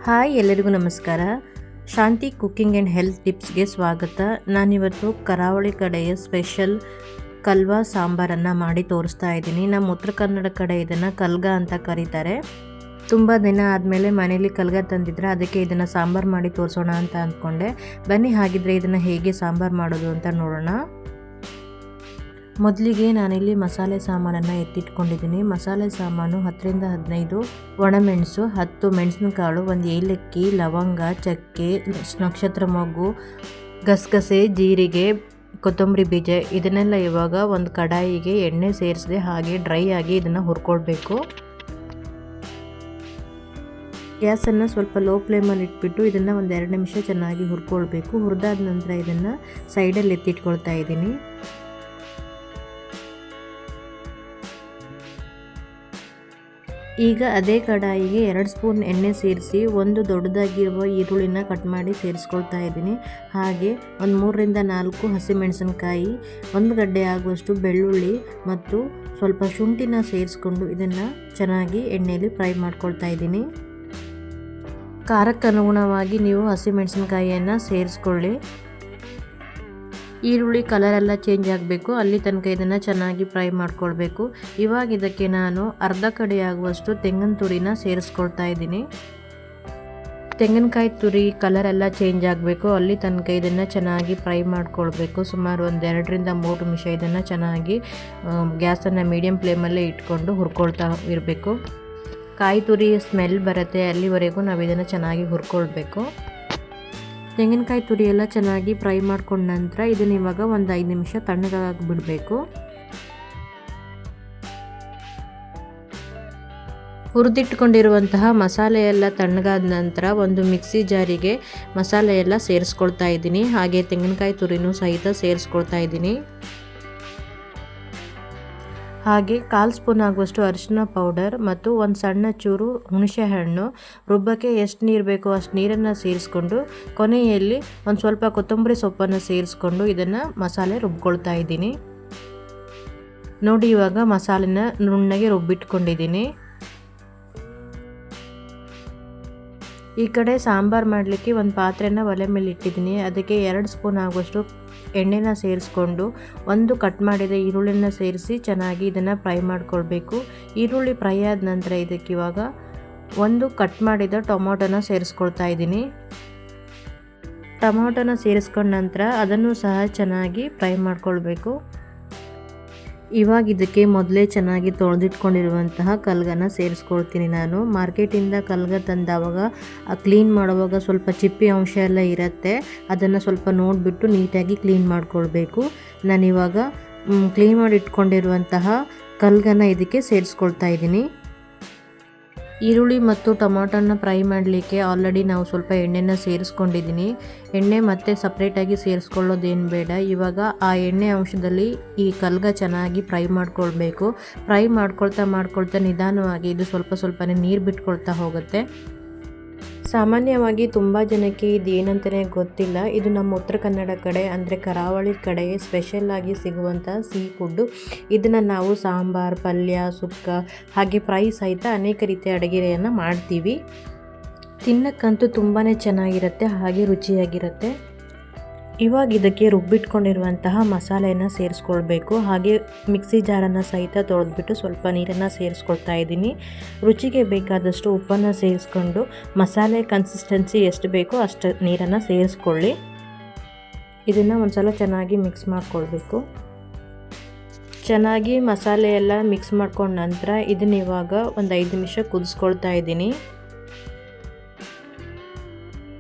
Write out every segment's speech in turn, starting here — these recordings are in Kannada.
ಹಾಯ್ ಎಲ್ಲರಿಗೂ ನಮಸ್ಕಾರ. ಶಾಂತಿ ಕುಕ್ಕಿಂಗ್ ಆ್ಯಂಡ್ ಹೆಲ್ತ್ ಟಿಪ್ಸ್ಗೆ ಸ್ವಾಗತ. ನಾನಿವತ್ತು ಕರಾವಳಿ ಕಡೆಯ ಸ್ಪೆಷಲ್ ಕಲ್ವಾ ಸಾಂಬಾರನ್ನು ಮಾಡಿ ತೋರಿಸ್ತಾ ಇದ್ದೀನಿ. ನಮ್ಮ ಉತ್ತರ ಕನ್ನಡ ಕಡೆ ಇದನ್ನು ಕಲ್ಗ ಅಂತ ಕರೀತಾರೆ. ತುಂಬ ದಿನ ಆದಮೇಲೆ ಮನೇಲಿ ಕಲ್ಗ ತಂದಿದ್ರೆ ಅದಕ್ಕೆ ಇದನ್ನು ಸಾಂಬಾರು ಮಾಡಿ ತೋರಿಸೋಣ ಅಂತ ಅಂದ್ಕೊಂಡೆ. ಬನ್ನಿ ಹಾಗಿದ್ರೆ ಇದನ್ನು ಹೇಗೆ ಸಾಂಬಾರು ಮಾಡೋದು ಅಂತ ನೋಡೋಣ. ಮೊದಲಿಗೆ ನಾನಿಲ್ಲಿ ಮಸಾಲೆ ಸಾಮಾನನ್ನು ಎತ್ತಿಟ್ಕೊಂಡಿದ್ದೀನಿ. ಮಸಾಲೆ ಸಾಮಾನು 10ರಿಂದ 15 ಒಣಮೆಣಸು, 10 ಮೆಣಸಿನಕಾಳು, 1 ಏಲಕ್ಕಿ, ಲವಂಗ, ಚಕ್ಕೆ, ನಕ್ಷತ್ರ ಮೊಗ್ಗು, ಗಸಗಸೆ, ಜೀರಿಗೆ, ಕೊತ್ತಂಬರಿ ಬೀಜ ಇದನ್ನೆಲ್ಲ ಇವಾಗ ಒಂದು ಕಡಾಯಿಗೆ ಎಣ್ಣೆ ಸೇರಿಸದೆ ಹಾಗೆ ಡ್ರೈ ಆಗಿ ಇದನ್ನು ಹುರ್ಕೊಳ್ಬೇಕು. ಗ್ಯಾಸನ್ನು ಸ್ವಲ್ಪ ಲೋ ಫ್ಲೇಮಲ್ಲಿ ಇಟ್ಬಿಟ್ಟು ಇದನ್ನು ಒಂದು 2 ನಿಮಿಷ ಚೆನ್ನಾಗಿ ಹುರ್ಕೊಳ್ಬೇಕು. ಹುರಿದಾದ ನಂತರ ಇದನ್ನು ಸೈಡಲ್ಲಿ ಎತ್ತಿಟ್ಕೊಳ್ತಾ ಇದ್ದೀನಿ. ಈಗ ಅದೇ ಕಡಾಯಿಗೆ 2 ಸ್ಪೂನ್ ಎಣ್ಣೆ ಸೇರಿಸಿ ಒಂದು ದೊಡ್ಡದಾಗಿರುವ ಈರುಳ್ಳಿನ ಕಟ್ ಮಾಡಿ ಸೇರಿಸ್ಕೊಳ್ತಾ ಇದ್ದೀನಿ. ಹಾಗೆ ಒಂದು 3ರಿಂದ 4 ಹಸಿಮೆಣಸಿನಕಾಯಿ, 1 ಗಡ್ಡೆ ಆಗುವಷ್ಟು ಬೆಳ್ಳುಳ್ಳಿ ಮತ್ತು ಸ್ವಲ್ಪ ಶುಂಠಿನ ಸೇರಿಸ್ಕೊಂಡು ಇದನ್ನು ಚೆನ್ನಾಗಿ ಎಣ್ಣೆಯಲ್ಲಿ ಫ್ರೈ ಮಾಡ್ಕೊಳ್ತಾ ಇದ್ದೀನಿ. ಖಾರಕ್ಕೆ ಅನುಗುಣವಾಗಿ ನೀವು ಹಸಿಮೆಣಸಿನಕಾಯಿಯನ್ನು ಸೇರಿಸ್ಕೊಳ್ಳಿ. ಈರುಳ್ಳಿ ಕಲರೆಲ್ಲ ಚೇಂಜ್ ಆಗಬೇಕು, ಅಲ್ಲಿ ತನಕ ಇದನ್ನು ಚೆನ್ನಾಗಿ ಫ್ರೈ ಮಾಡ್ಕೊಳ್ಬೇಕು. ಇವಾಗ ಇದಕ್ಕೆ ನಾನು ಅರ್ಧ ಕಡೆ ಆಗುವಷ್ಟು ತೆಂಗಿನ ತುರಿನ ಸೇರಿಸ್ಕೊಳ್ತಾ ಇದ್ದೀನಿ. ತೆಂಗಿನಕಾಯಿ ತುರಿ ಕಲರೆಲ್ಲ ಚೇಂಜ್ ಆಗಬೇಕು, ಅಲ್ಲಿ ತನಕ ಇದನ್ನು ಚೆನ್ನಾಗಿ ಫ್ರೈ ಮಾಡ್ಕೊಳ್ಬೇಕು. ಸುಮಾರು ಒಂದು 2ರಿಂದ 3 ನಿಮಿಷ ಇದನ್ನು ಚೆನ್ನಾಗಿ ಗ್ಯಾಸನ್ನು ಮೀಡಿಯಮ್ ಫ್ಲೇಮಲ್ಲೇ ಇಟ್ಕೊಂಡು ಹುರ್ಕೊಳ್ತಾ ಇರಬೇಕು. ಕಾಯಿ ತುರಿ ಸ್ಮೆಲ್ ಬರುತ್ತೆ, ಅಲ್ಲಿವರೆಗೂ ನಾವು ಇದನ್ನು ಚೆನ್ನಾಗಿ ಹುರ್ಕೊಳ್ಬೇಕು. ತೆಂಗಿನಕಾಯಿ ತುರಿ ಎಲ್ಲ ಚೆನ್ನಾಗಿ ಫ್ರೈ ಮಾಡ್ಕೊಂಡ ನಂತರ ಇದನ್ನ ಇವಾಗ ಒಂದು 5 ನಿಮಿಷ ತಣ್ಣಗಾಗಿ ಬಿಡಬೇಕು. ಹುರಿದಿಟ್ಕೊಂಡಿರುವಂತಹ ಮಸಾಲೆ ಎಲ್ಲ ತಣ್ಣಗಾದ ನಂತರ ಒಂದು ಮಿಕ್ಸಿ ಜಾರಿಗೆ ಮಸಾಲೆ ಎಲ್ಲ ಸೇರಿಸ್ಕೊಳ್ತಾ ಇದ್ದೀನಿ. ಹಾಗೆ ತೆಂಗಿನಕಾಯಿ ತುರಿನೂ ಸಹಿತ ಸೇರಿಸ್ಕೊಳ್ತಾ ಇದ್ದೀನಿ. ಹಾಗೆ 1/4 ಸ್ಪೂನ್ ಆಗುವಷ್ಟು ಅರಿಶಿನ ಪೌಡರ್ ಮತ್ತು ಒಂದು ಸಣ್ಣ ಚೂರು ಹುಣಸೆ ಹಣ್ಣು, ರುಬ್ಬಕ್ಕೆ ಎಷ್ಟು ನೀರು ಬೇಕೋ ಅಷ್ಟು ನೀರನ್ನು ಸೇರಿಸ್ಕೊಂಡು ಕೊನೆಯಲ್ಲಿ ಒಂದು ಸ್ವಲ್ಪ ಕೊತ್ತಂಬರಿ ಸೊಪ್ಪನ್ನು ಸೇರಿಸ್ಕೊಂಡು ಇದನ್ನು ಮಸಾಲೆ ರುಬ್ಕೊಳ್ತಾ ಇದ್ದೀನಿ. ನೋಡಿ ಇವಾಗ ಮಸಾಲೆನ ನುಣ್ಣಗೆ ರುಬ್ಬಿಟ್ಕೊಂಡಿದ್ದೀನಿ. ಈ ಕಡೆ ಸಾಂಬಾರು ಮಾಡಲಿಕ್ಕೆ ಒಂದು ಪಾತ್ರೆನ ಒಲೆ ಮೇಲೆ ಇಟ್ಟಿದ್ದೀನಿ. ಅದಕ್ಕೆ 2 ಸ್ಪೂನ್ ಆಗುವಷ್ಟು ಎಣ್ಣೆನ ಸೇರಿಸ್ಕೊಂಡು ಒಂದು ಕಟ್ ಮಾಡಿದ ಈರುಳ್ಳಿನ ಸೇರಿಸಿ ಚೆನ್ನಾಗಿ ಇದನ್ನು ಫ್ರೈ ಮಾಡ್ಕೊಳ್ಬೇಕು. ಈರುಳ್ಳಿ ಫ್ರೈ ಆದ ನಂತರ ಇದಕ್ಕೆ ಇವಾಗ ಒಂದು ಕಟ್ ಮಾಡಿದ ಟೊಮೊಟೊನ ಸೇರಿಸ್ಕೊಳ್ತಾ ಇದ್ದೀನಿ. ಟೊಮೊಟೊನ ಸೇರಿಸ್ಕೊಂಡ ನಂತರ ಅದನ್ನು ಸಹ ಚೆನ್ನಾಗಿ ಫ್ರೈ ಮಾಡ್ಕೊಳ್ಬೇಕು. ಇವಾಗ ಇದಕ್ಕೆ ಮೊದಲೇ ಚೆನ್ನಾಗಿ ತೊಳೆದಿಟ್ಕೊಂಡಿರುವಂತಹ ಕಲ್ಗನ ಸೇರಿಸ್ಕೊಳ್ತೀನಿ. ನಾನು ಮಾರ್ಕೆಟಿಂದ ಕಲ್ಗ ತಂದಾವಾಗ ಕ್ಲೀನ್ ಮಾಡುವಾಗ ಸ್ವಲ್ಪ ಚಿಪ್ಪಿ ಅಂಶ ಎಲ್ಲ ಇರುತ್ತೆ, ಅದನ್ನು ಸ್ವಲ್ಪ ನೋಡಿಬಿಟ್ಟು ನೀಟಾಗಿ ಕ್ಲೀನ್ ಮಾಡ್ಕೊಳ್ಬೇಕು. ನಾನಿವಾಗ ಕ್ಲೀನ್ ಮಾಡಿ ಇಟ್ಕೊಂಡಿರುವಂತಹ ಕಲ್ಗನ ಇದಕ್ಕೆ ಸೇರಿಸ್ಕೊಳ್ತಾ ಇದ್ದೀನಿ. ಈರುಳ್ಳಿ ಮತ್ತು ಟೊಮಾಟೋನ ಫ್ರೈ ಮಾಡಲಿಕ್ಕೆ ಆಲ್ರೆಡಿ ನಾವು ಸ್ವಲ್ಪ ಎಣ್ಣೆನ ಸೇರಿಸ್ಕೊಂಡಿದ್ದೀನಿ. ಎಣ್ಣೆ ಮತ್ತೆ ಸಪ್ರೇಟಾಗಿ ಸೇರಿಸ್ಕೊಳ್ಳೋದೇನು ಬೇಡ. ಇವಾಗ ಆ ಎಣ್ಣೆ ಅಂಶದಲ್ಲಿ ಈ ಕಲ್ಗ ಚೆನ್ನಾಗಿ ಫ್ರೈ ಮಾಡ್ಕೊಳ್ಬೇಕು. ಫ್ರೈ ಮಾಡ್ಕೊಳ್ತಾ ನಿಧಾನವಾಗಿ ಇದು ಸ್ವಲ್ಪನೇ ನೀರು ಬಿಟ್ಕೊಳ್ತಾ ಹೋಗುತ್ತೆ. ಸಾಮಾನ್ಯವಾಗಿ ತುಂಬ ಜನಕ್ಕೆ ಇದು ಏನಂತಲೇ ಗೊತ್ತಿಲ್ಲ. ಇದು ನಮ್ಮ ಉತ್ತರ ಕನ್ನಡ ಕಡೆ ಅಂದರೆ ಕರಾವಳಿ ಕಡೆ ಸ್ಪೆಷಲ್ಲಾಗಿ ಸಿಗುವಂಥ ಸೀ ಫುಡ್ಡು. ಇದನ್ನು ನಾವು ಸಾಂಬಾರು, ಪಲ್ಯ, ಸುಕ್ಕ ಹಾಗೆ ಫ್ರೈ ಸಹಿತ ಅನೇಕ ರೀತಿಯ ಅಡುಗೆಯನ್ನು ಮಾಡ್ತೀವಿ. ತಿನ್ನಕ್ಕಂತೂ ತುಂಬಾ ಚೆನ್ನಾಗಿರುತ್ತೆ, ಹಾಗೆ ರುಚಿಯಾಗಿರುತ್ತೆ. ಇವಾಗ ಇದಕ್ಕೆ ರುಬ್ಬಿಟ್ಕೊಂಡಿರುವಂತಹ ಮಸಾಲೆಯನ್ನು ಸೇರಿಸ್ಕೊಳ್ಬೇಕು. ಹಾಗೆ ಮಿಕ್ಸಿ ಜಾರನ್ನು ಸಹಿತ ತೊಳೆದ್ಬಿಟ್ಟು ಸ್ವಲ್ಪ ನೀರನ್ನು ಸೇರಿಸ್ಕೊಳ್ತಾ ಇದ್ದೀನಿ. ರುಚಿಗೆ ಬೇಕಾದಷ್ಟು ಉಪ್ಪನ್ನು ಸೇರಿಸ್ಕೊಂಡು ಮಸಾಲೆ ಕನ್ಸಿಸ್ಟೆನ್ಸಿ ಎಷ್ಟು ಬೇಕೋ ಅಷ್ಟು ನೀರನ್ನು ಸೇರಿಸ್ಕೊಳ್ಳಿ. ಇದನ್ನು ಒಂದು ಸಲ ಚೆನ್ನಾಗಿ ಮಿಕ್ಸ್ ಮಾಡ್ಕೊಳ್ಬೇಕು. ಚೆನ್ನಾಗಿ ಮಸಾಲೆ ಎಲ್ಲ ಮಿಕ್ಸ್ ಮಾಡ್ಕೊಂಡ ನಂತರ ಇದನ್ನ ಇವಾಗ ಒಂದು 5 ನಿಮಿಷ ಕುದಿಸ್ಕೊಳ್ತಾ ಇದ್ದೀನಿ.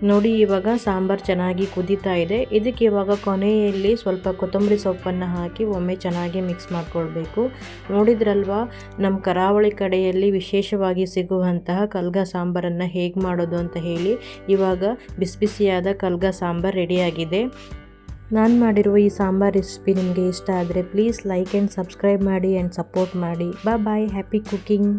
ನೋಡಿ ಇವಾಗ ಸಾಂಬಾರು ಚೆನ್ನಾಗಿ ಕುದೀತಾ ಇದೆ. ಇದಕ್ಕೆ ಇವಾಗ ಕೊನೆಯಲ್ಲಿ ಸ್ವಲ್ಪ ಕೊತ್ತಂಬರಿ ಸೊಪ್ಪನ್ನು ಹಾಕಿ ಒಮ್ಮೆ ಚೆನ್ನಾಗಿ ಮಿಕ್ಸ್ ಮಾಡ್ಕೊಳ್ಬೇಕು. ನೋಡಿದ್ರಲ್ವಾ ನಮ್ಮ ಕರಾವಳಿ ಕಡೆಯಲ್ಲಿ ವಿಶೇಷವಾಗಿ ಸಿಗುವಂತಹ ಕಲ್ಗ ಸಾಂಬಾರನ್ನು ಹೇಗೆ ಮಾಡೋದು ಅಂತ ಹೇಳಿ. ಇವಾಗ ಬಿಸಿಯಾದ ಕಲ್ಗ ಸಾಂಬಾರು ರೆಡಿಯಾಗಿದೆ. ನಾನು ಮಾಡಿರುವ ಈ ಸಾಂಬಾರು ರೆಸಿಪಿ ನಿಮಗೆ ಇಷ್ಟ ಆದರೆ ಪ್ಲೀಸ್ ಲೈಕ್ ಆ್ಯಂಡ್ ಸಬ್ಸ್ಕ್ರೈಬ್ ಮಾಡಿ ಆ್ಯಂಡ್ ಸಪೋರ್ಟ್ ಮಾಡಿ. ಬಾಯ್, ಹ್ಯಾಪಿ ಕುಕಿಂಗ್.